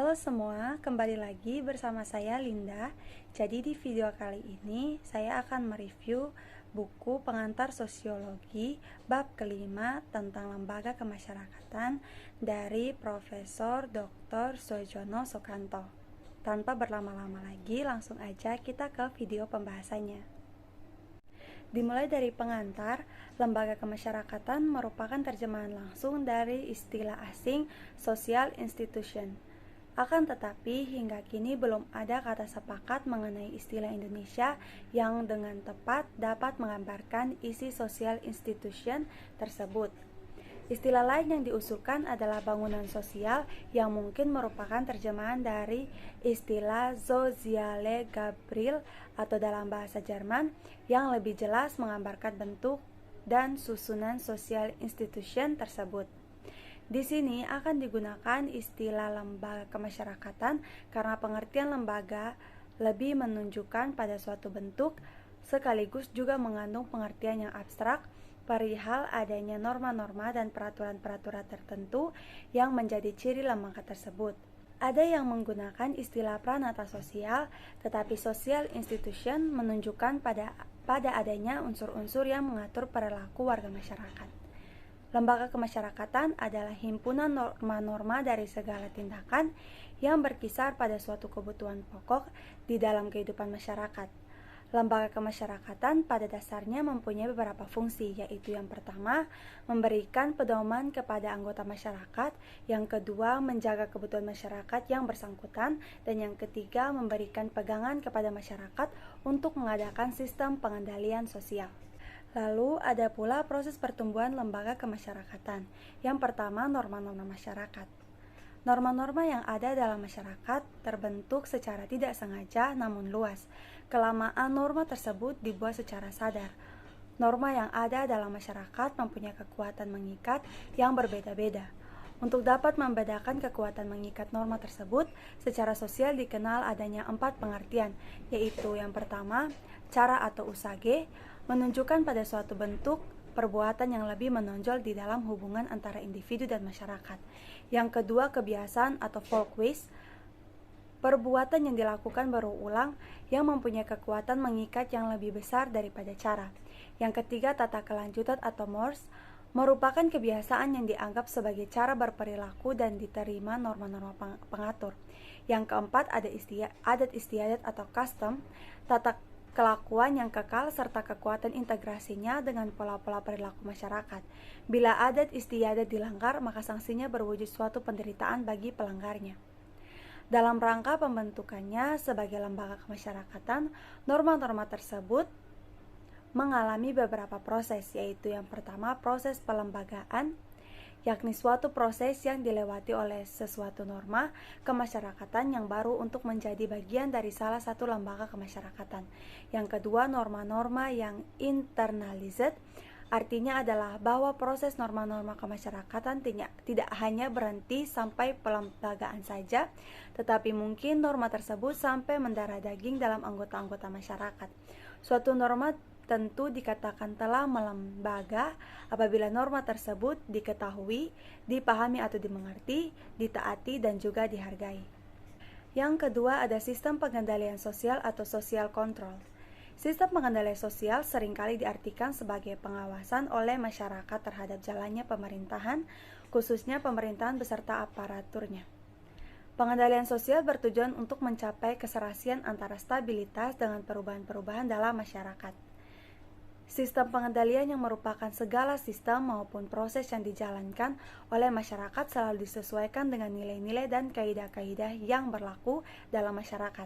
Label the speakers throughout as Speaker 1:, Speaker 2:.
Speaker 1: Halo semua, kembali lagi bersama saya Linda. Jadi di video kali ini saya akan mereview buku pengantar sosiologi bab kelima tentang lembaga kemasyarakatan dari Profesor Dr. Soejono Soekanto. Tanpa berlama-lama lagi, langsung aja kita ke video pembahasannya. Dimulai dari pengantar, lembaga kemasyarakatan merupakan terjemahan langsung dari istilah asing social institution. Akan tetapi, hingga kini belum ada kata sepakat mengenai istilah Indonesia yang dengan tepat dapat menggambarkan isi social institution tersebut. Istilah lain yang diusulkan adalah bangunan sosial yang mungkin merupakan terjemahan dari istilah Soziale Gabriel atau dalam bahasa Jerman yang lebih jelas menggambarkan bentuk dan susunan social institution tersebut. Di sini akan digunakan istilah lembaga kemasyarakatan karena pengertian lembaga lebih menunjukkan pada suatu bentuk sekaligus juga mengandung pengertian yang abstrak perihal adanya norma-norma dan peraturan-peraturan tertentu yang menjadi ciri lembaga tersebut. Ada yang menggunakan istilah pranata sosial, tetapi social institution menunjukkan pada adanya unsur-unsur yang mengatur perilaku warga masyarakat. Lembaga kemasyarakatan adalah himpunan norma-norma dari segala tindakan yang berkisar pada suatu kebutuhan pokok di dalam kehidupan masyarakat. Lembaga kemasyarakatan pada dasarnya mempunyai beberapa fungsi, yaitu yang pertama, memberikan pedoman kepada anggota masyarakat, yang kedua, menjaga kebutuhan masyarakat yang bersangkutan, dan yang ketiga, memberikan pegangan kepada masyarakat untuk mengadakan sistem pengendalian sosial. Lalu ada pula proses pertumbuhan lembaga kemasyarakatan. Yang pertama, norma-norma masyarakat. Norma-norma yang ada dalam masyarakat terbentuk secara tidak sengaja namun luas. Kelamaan norma tersebut dibuat secara sadar. Norma yang ada dalam masyarakat mempunyai kekuatan mengikat yang berbeda-beda. Untuk dapat membedakan kekuatan mengikat norma tersebut, secara sosial dikenal adanya 4 pengertian, yaitu yang pertama, cara atau usage, menunjukkan pada suatu bentuk perbuatan yang lebih menonjol di dalam hubungan antara individu dan masyarakat. Yang kedua, kebiasaan atau folkways, perbuatan yang dilakukan berulang yang mempunyai kekuatan mengikat yang lebih besar daripada cara. Yang ketiga, tata kelanjutan atau mores, merupakan kebiasaan yang dianggap sebagai cara berperilaku dan diterima norma-norma pengatur. Yang keempat, ada adat istiadat atau custom, tata kelakuan yang kekal serta kekuatan integrasinya dengan pola-pola perilaku masyarakat. Bila adat istiadat dilanggar, maka sanksinya berwujud suatu penderitaan bagi pelanggarnya. Dalam rangka pembentukannya sebagai lembaga kemasyarakatan, norma-norma tersebut mengalami beberapa proses, yaitu yang pertama, proses pelembagaan, yakni suatu proses yang dilewati oleh sesuatu norma kemasyarakatan yang baru untuk menjadi bagian dari salah satu lembaga kemasyarakatan. Yang kedua, norma-norma yang internalized, artinya adalah bahwa proses norma-norma kemasyarakatan tidak hanya berhenti sampai pelembagaan saja, tetapi mungkin norma tersebut sampai mendarah daging dalam anggota-anggota masyarakat. Suatu norma tentu dikatakan telah melembaga apabila norma tersebut diketahui, dipahami atau dimengerti, ditaati, dan juga dihargai. Yang kedua, ada sistem pengendalian sosial atau social control. Sistem pengendalian sosial seringkali diartikan sebagai pengawasan oleh masyarakat terhadap jalannya pemerintahan, khususnya pemerintahan beserta aparaturnya. Pengendalian sosial bertujuan untuk mencapai keserasian antara stabilitas dengan perubahan-perubahan dalam masyarakat. Sistem pengendalian yang merupakan segala sistem maupun proses yang dijalankan oleh masyarakat selalu disesuaikan dengan nilai-nilai dan kaidah-kaidah yang berlaku dalam masyarakat.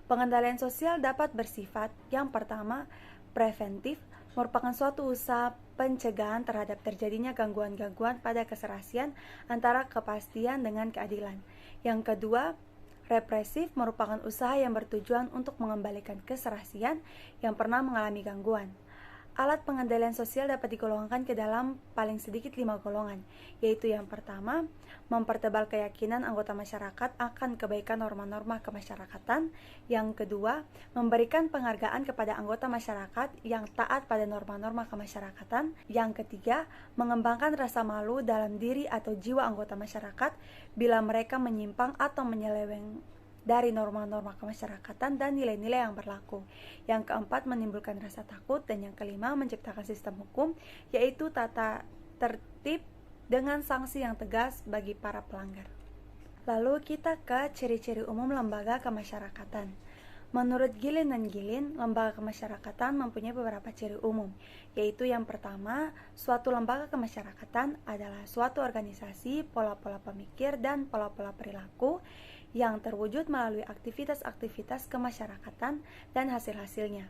Speaker 1: Pengendalian sosial dapat bersifat, yang pertama, preventif, merupakan suatu usaha pencegahan terhadap terjadinya gangguan-gangguan pada keserasian antara kepastian dengan keadilan. Yang kedua, represif, merupakan usaha yang bertujuan untuk mengembalikan keserasian yang pernah mengalami gangguan. Alat pengendalian sosial dapat digolongkan ke dalam paling sedikit 5 golongan, yaitu yang pertama, mempertebal keyakinan anggota masyarakat akan kebaikan norma-norma kemasyarakatan. Yang kedua, memberikan penghargaan kepada anggota masyarakat yang taat pada norma-norma kemasyarakatan. Yang ketiga, mengembangkan rasa malu dalam diri atau jiwa anggota masyarakat bila mereka menyimpang atau menyeleweng dari norma-norma kemasyarakatan dan nilai-nilai yang berlaku. Yang keempat, menimbulkan rasa takut. Dan yang kelima, menciptakan sistem hukum, yaitu tata tertib dengan sanksi yang tegas bagi para pelanggar. Lalu kita ke ciri-ciri umum lembaga kemasyarakatan. Menurut Gilin dan Gilin, lembaga kemasyarakatan mempunyai beberapa ciri umum, yaitu yang pertama, suatu lembaga kemasyarakatan adalah suatu organisasi, pola-pola pemikir, dan pola-pola perilaku yang terwujud melalui aktivitas-aktivitas kemasyarakatan dan hasil-hasilnya.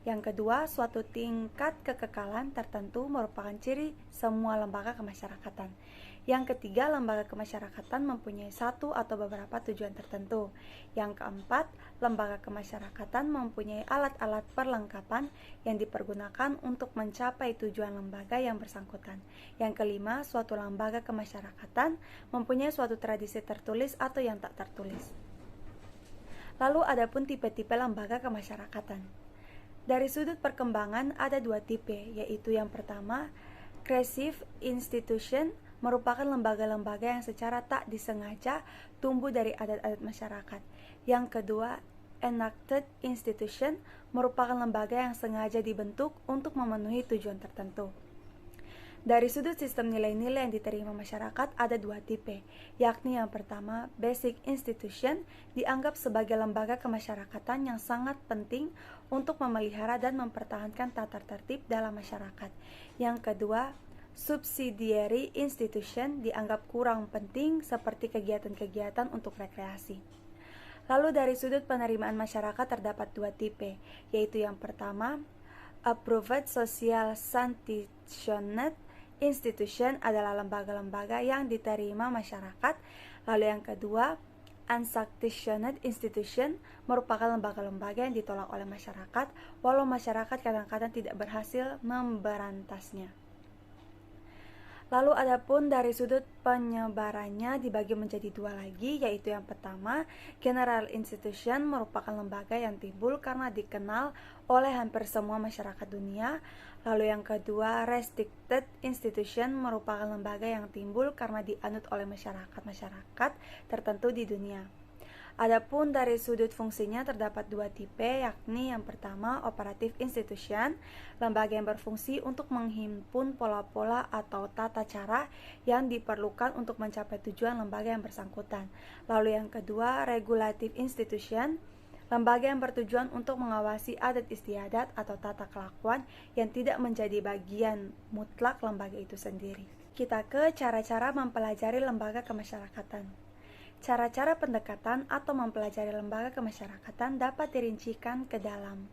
Speaker 1: Yang kedua, suatu tingkat kekekalan tertentu merupakan ciri semua lembaga kemasyarakatan. Yang ketiga, lembaga kemasyarakatan mempunyai satu atau beberapa tujuan tertentu. Yang keempat, lembaga kemasyarakatan mempunyai alat-alat perlengkapan yang dipergunakan untuk mencapai tujuan lembaga yang bersangkutan. Yang kelima, suatu lembaga kemasyarakatan mempunyai suatu tradisi tertulis atau yang tak tertulis. Lalu adapun tipe-tipe lembaga kemasyarakatan. Dari sudut perkembangan ada dua tipe, yaitu yang pertama, creative institution, merupakan lembaga-lembaga yang secara tak disengaja tumbuh dari adat-adat masyarakat. Yang kedua, enacted institution, merupakan lembaga yang sengaja dibentuk untuk memenuhi tujuan tertentu. Dari sudut sistem nilai-nilai yang diterima masyarakat ada dua tipe, yakni yang pertama, basic institution, dianggap sebagai lembaga kemasyarakatan yang sangat penting untuk memelihara dan mempertahankan tata tertib dalam masyarakat. Yang kedua, subsidiary institution, dianggap kurang penting seperti kegiatan-kegiatan untuk rekreasi. Lalu dari sudut penerimaan masyarakat terdapat dua tipe, yaitu yang pertama, approved social sanctioned institution adalah lembaga-lembaga yang diterima masyarakat. Lalu yang kedua, unsanctioned institution merupakan lembaga-lembaga yang ditolak oleh masyarakat, walau masyarakat kadang-kadang tidak berhasil memberantasnya. Lalu adapun dari sudut penyebarannya dibagi menjadi dua lagi, yaitu yang pertama, general institution merupakan lembaga yang timbul karena dikenal oleh hampir semua masyarakat dunia. Lalu yang kedua, restricted institution merupakan lembaga yang timbul karena dianut oleh masyarakat-masyarakat tertentu di dunia. Adapun dari sudut fungsinya terdapat dua tipe, yakni yang pertama, operative institution, lembaga yang berfungsi untuk menghimpun pola-pola atau tata cara yang diperlukan untuk mencapai tujuan lembaga yang bersangkutan. Lalu yang kedua, regulative institution, lembaga yang bertujuan untuk mengawasi adat istiadat atau tata kelakuan yang tidak menjadi bagian mutlak lembaga itu sendiri. Kita ke cara-cara mempelajari lembaga kemasyarakatan. Cara-cara pendekatan atau mempelajari lembaga kemasyarakatan dapat dirincikan ke dalam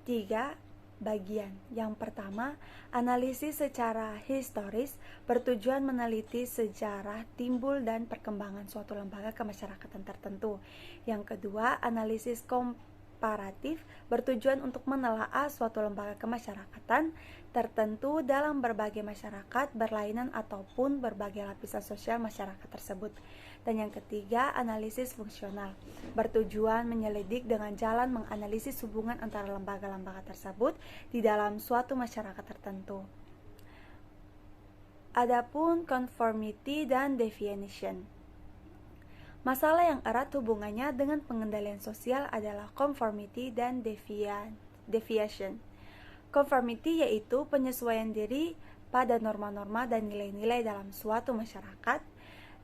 Speaker 1: 3 bagian. Yang pertama, analisis secara historis bertujuan meneliti sejarah timbul dan perkembangan suatu lembaga kemasyarakatan tertentu. Yang kedua, analisis komparatif bertujuan untuk menelaah suatu lembaga kemasyarakatan tertentu dalam berbagai masyarakat berlainan ataupun berbagai lapisan sosial masyarakat tersebut. Dan yang ketiga, analisis fungsional bertujuan menyelidik dengan jalan menganalisis hubungan antara lembaga-lembaga tersebut di dalam suatu masyarakat tertentu. Adapun conformity dan deviation. Masalah yang erat hubungannya dengan pengendalian sosial adalah conformity dan deviation. Conformity yaitu penyesuaian diri pada norma-norma dan nilai-nilai dalam suatu masyarakat,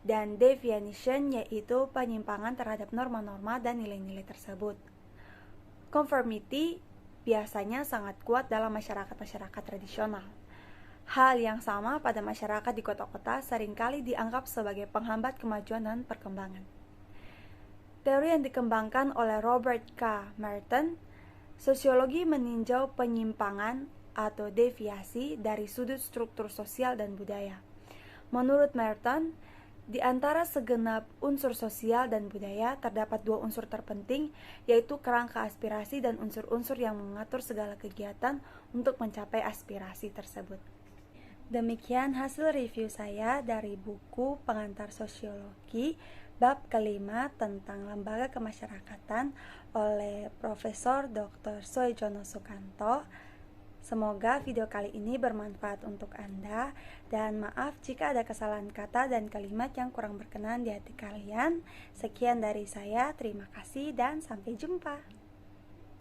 Speaker 1: dan deviation yaitu penyimpangan terhadap norma-norma dan nilai-nilai tersebut. Conformity biasanya sangat kuat dalam masyarakat-masyarakat tradisional. Hal yang sama pada masyarakat di kota-kota seringkali dianggap sebagai penghambat kemajuan dan perkembangan. Teori yang dikembangkan oleh Robert K. Merton, sosiologi meninjau penyimpangan atau deviasi dari sudut struktur sosial dan budaya. Menurut Merton, Di antara segenap unsur sosial dan budaya, terdapat dua unsur terpenting, yaitu kerangka aspirasi dan unsur-unsur yang mengatur segala kegiatan untuk mencapai aspirasi tersebut. Demikian hasil review saya dari buku Pengantar Sosiologi bab kelima tentang lembaga kemasyarakatan oleh Profesor Dr. Soejono Sukanto. Semoga video kali ini bermanfaat untuk Anda, dan maaf jika ada kesalahan kata dan kalimat yang kurang berkenan di hati kalian. Sekian dari saya, terima kasih dan sampai jumpa.